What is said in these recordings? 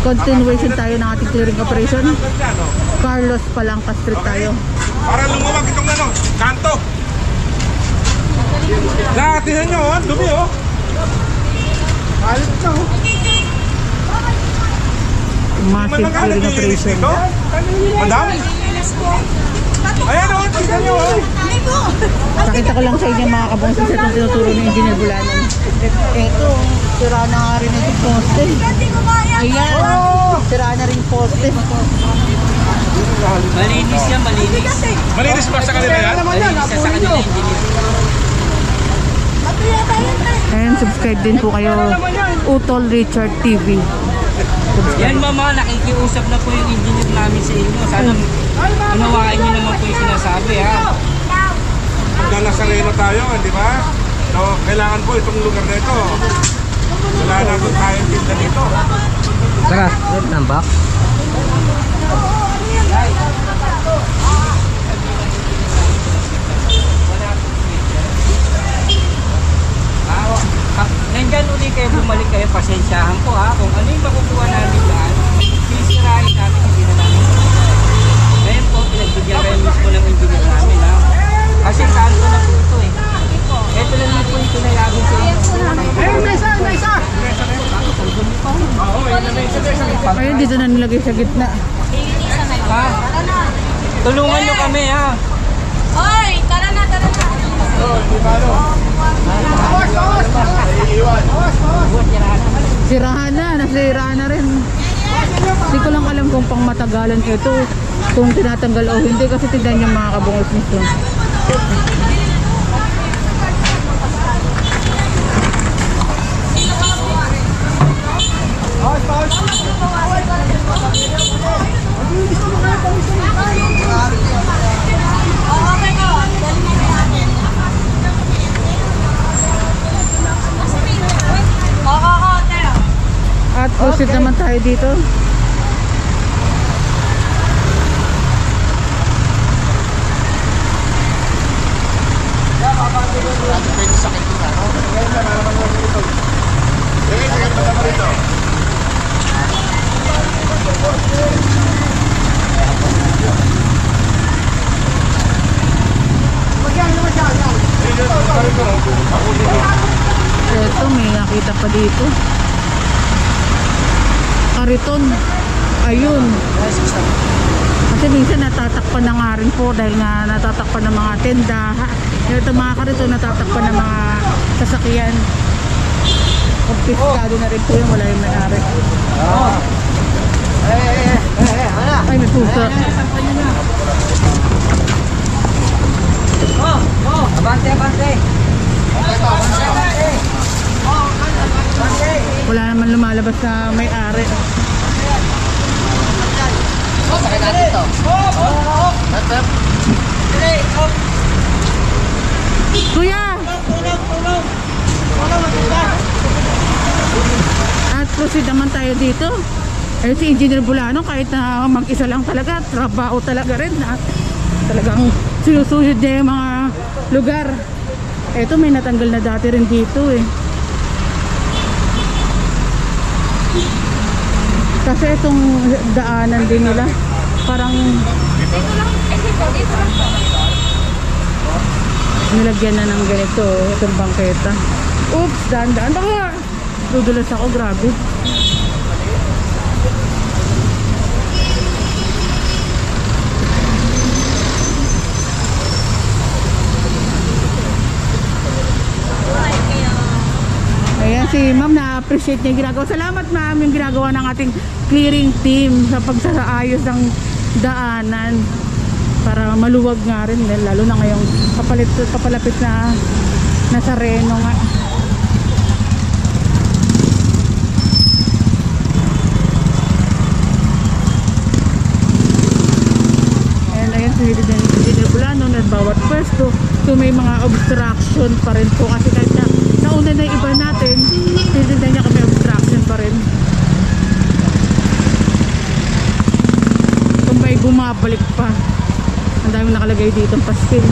Continuation tayo ng ating clearing operation. Carlos Palangka Street tayo. Para lumawag itong ano, kanto. Nakatihan nyo, oh, dumi oh. Alit na oh. Massive clearing operation. Madam? Ayan oh, tignan nyo oh. Nakita ko lang sa inyo mga kabongsis itong tinuturo ng Engineer Bulanon. Ito, sira na nga rin yung poste. Ayan, sira na rin poste. Malinis yan, malinis. Malinis ba sa kanila yan? Malinis sa kanila engineer. And subscribe din po kayo Utol Richard TV. Yan mama, nakikiusap na po yung engineer namin sa inyo. Sana unawain nyo naman po yung sinasabi ha. Magdala-sareno tayo, di ba? So, kailangan po itong lugar na ito. Wala na kung tayong tinda dito. Tara, red number. Nandyan ulit kayo, bumalik kayo, pasensyahan po ha. Kung ano yung makukuha namin dyan, sisirahin namin, hindi na namin. Ngayon po, pinagbigyan kayo mismo ng engineer namin ha. Kasi saan ko na po ito eh. Ito lang po yung pinayagin ko. Ayun, mesa! Ayun, dito na nilagay sa gitna. Ha? Tulungan nyo kami ha. Hoy, tara na. Sirahan na, nasirahan na rin. Hindi ko lang alam kung pang matagalan ito, kung tinatanggal o hindi, kasi tignan yung mga kabungos nito. At proceed naman tayo dito. Ito, may nakita pa dito. Kariton. Ayun. Kasi minsan natatakpan na nga rin po dahil nga natatakpan ng mga tenda. Ito mga kariton natatakpan ng mga sasakyan. Kumpiskado na rin po yung wala yung may-ari. Ay, may pusa. Abante. Wala naman lumalabas na may-ari. Kuya! At proceed naman tayo dito. Eh, si Engineer Bulanon, kahit na mag-isa lang talaga, trabaho talaga rin. Talagang sinusuhid niya yung mga lugar. Eto, may natanggal na dati rin dito eh. Kasi itong daanan din nila, parang nilagyan na ng ganito, itong bangketa. Oops, daan-daan. Baka dudulas ako, grabe. Ayan, si ma'am na-appreciate niya yung ginagawa. Salamat ma'am yung ginagawa ng ating clearing team sa pagsasaayos ng daanan para maluwag nga rin, lalo na ngayong papalapit na Nazareno nga. And ayan, suhilid na yung Engineer Bulanon at bawat pwesto. So may mga obstruction pa rin po kasi kahit na nauna na yung iba natin, titignan niya kami obstruction pa rin. Kung may bumabalik pa, ang dami nakalagay dito ang pastil.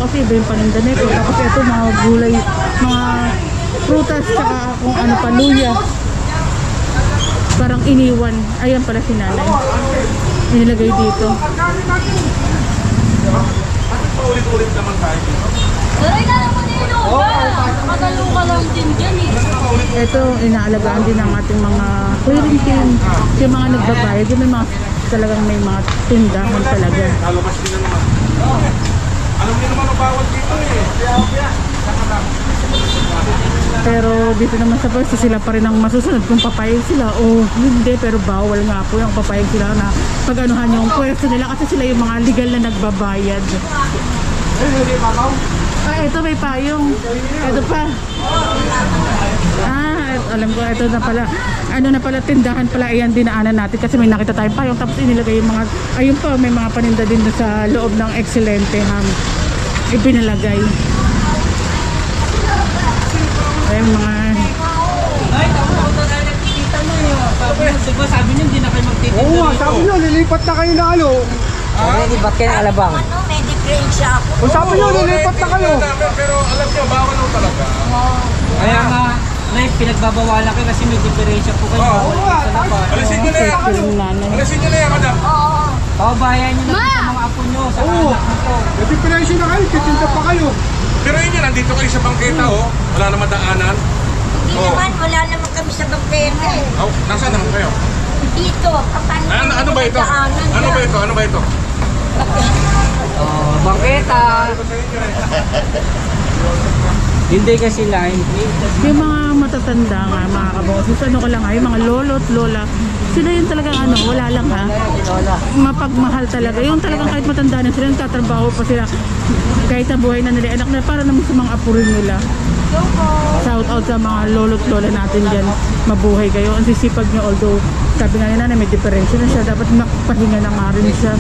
kasi iba yung paninda nito. Tapos ito mga gulay, mga prutas, tsaka kung ano pa, luya. Parang iniwan. Ayan pala si nanay. Inilagay dito. Paulit-ulit naman tayo. Aray na naman nilo ba? Magalo ka lang din dyan eh. Ito, inaalagaan din ng ating mga clearing team. Yung mga nagbabayad, yun may mga talagang may mga tindahan talaga. Lalabas din na naman. Alam niyo naman ang bawal dito eh. Pero dito naman sa pwesto, sila pa rin ang masusunod kung papayag sila o hindi. Pero bawal nga po yung papayag sila na pag-anuhan yung pwesto nila kasi sila yung mga legal na nagbabayad. Ah, ito may payong. Ito pa. Alam ko, ito na pala. Ano na pala, tindahan pala. Ayan, dinaanan natin kasi may nakita tayong payong. Tapos inilagay yung mga, ayun pa, may mga paninda din sa loob ng Excelente Ham. Ipinalagay. Ayun mga... Ay, tapos ako na nakikita mo yun. Sabi niyo, hindi na kayo magtitinda Oo nga, rito. sabi nyo, lilipat na kayo na ano. Di ba kayo alabang? Ano, may diferensya ako. O sabi nyo, lilipat na kayo. Pero alam niyo, bawal lang talaga. Kaya nga, Nay, pinagbabawalan kayo kasi may diferensya po kayo. Oo, Bawal kayo sa labas. Alisin niyo na yan. Yung nanay. Alisin niyo na yan, madam. Oo. Pababayan niyo na po sa mga apo niyo, sa Oo. anak niyo po. May diferensya na kayo, titinda pa kayo. Pero yun yun, nandito kayo sa bangketa, oh. Wala naman daanan. Hindi naman, wala naman kami sa bangketa eh. Oh, nasaan naman kayo? Dito, paano Ano ba ito? daanan Ano ba yan? ito? Ano ba ito? Oh, bangketa. Hindi kasi line. Yung mga matatanda nga, mga kaboses, ano ko lang nga, yung mga lolo't lola, sila yung talagang ano, wala lang ha, mapagmahal talaga. Yung talagang kahit matanda na sila, nagtatrabaho pa sila, kahit na buhay na nila, anak na para naman sa mga apo rin nila. Shout out sa mga lolo't lola natin dyan, mabuhay kayo. Ang sisipag nyo, although sabi nga nila na may diferensya na siya, dapat makapahinga na nga rin siya.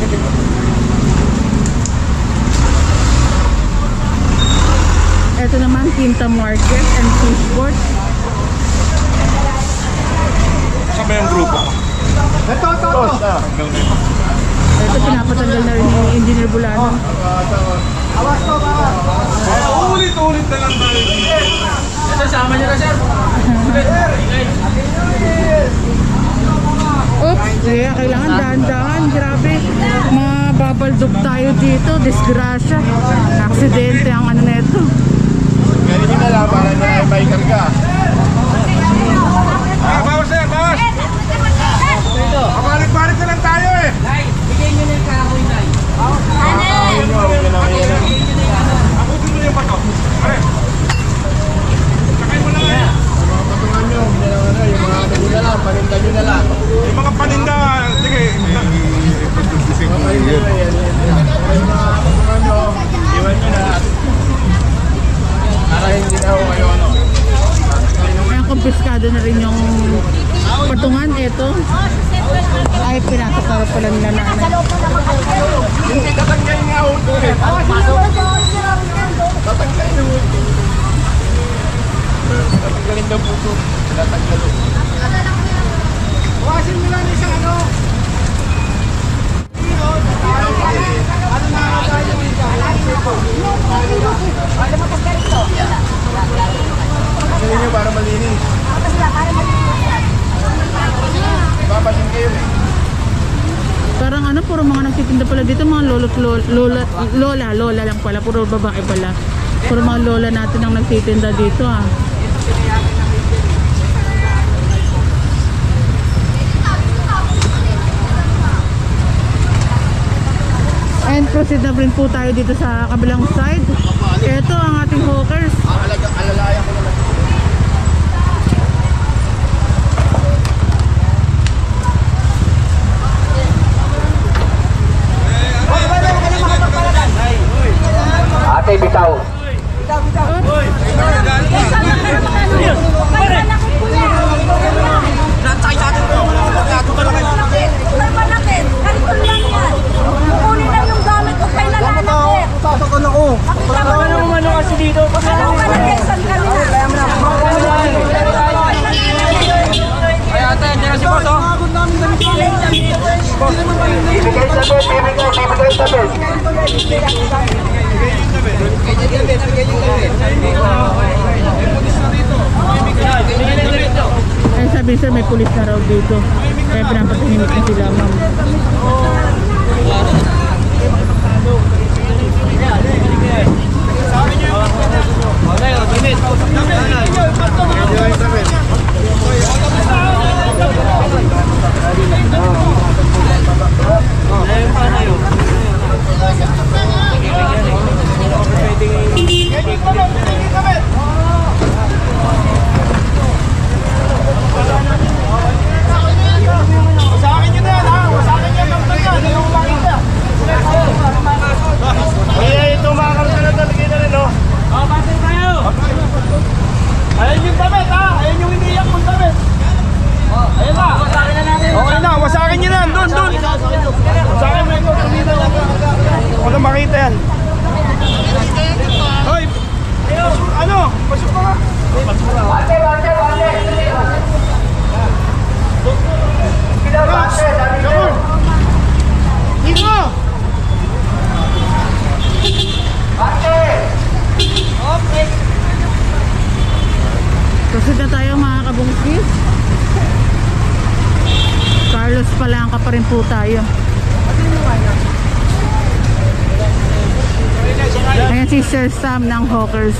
Ito naman, Quinta Market and Fish Court. Saan ba yung grupo? Ito. Ito, pinapatanggal na rin ni Engineer Bulano. Awas to, ba? Ulit-ulit na lang tayo. Ito, sama niyo na, sir. Oops, kaya kailangan dahan-dahan. Grabe, mababaldog tayo dito. Disgrasya. Aksidente ang ano na ito. Ganyan nyo na lang, para nyo na may karga. Bawas na yan, bawas! Pabalik-balik na lang tayo eh! Nay, bigay niyo na yung kahoy, Nay. Abutin mo yung bato. Pare! Sakay mo lang yan! Patungan nyo, yung mga ano nyo na lang, paninda nyo na lang. Yung mga paninda, sige. Patungan nyo, iwan nyo na. Para hindi na ako kayo ano. Kaya kumpiskado na rin yung patungan. Ito ay pinasok na rin pala nila nanay. Hindi tatanggalin nga ako doon eh. Tatanggalin mo. Tatanggalin daw po ito. Tatanggalin. Bukasin mo lang isang ano. Ano na ako tayo dito? Kasi nyo para malinis. Babasin kayo eh. Parang ano, puro mga nagtitinda pala dito, mga lola lang pala, puro babae pala. Puro mga lola natin ang nagtitinda dito ah. And proceed na rin po tayo dito sa kabilang side. Ito ang ating hawkers. Alalayan ko na lang. Ate, bitaw. Sasakon ako. Kaya ate, hindi na si boss, oh. Ibigay sa bed. dito. Kaya pinapatahimik na sila, ma'am. Okay na, wasakin nyo na, doon. Wasakin mo ito, tumina lang. Wala makita yan. Hoy! Ano? Pasok pa nga. Bate! Dito! Okay. Proceed na tayo mga kabungkis. Carlos Palangka pa rin po tayo. Ayan si Sir Sam ng Hawkers.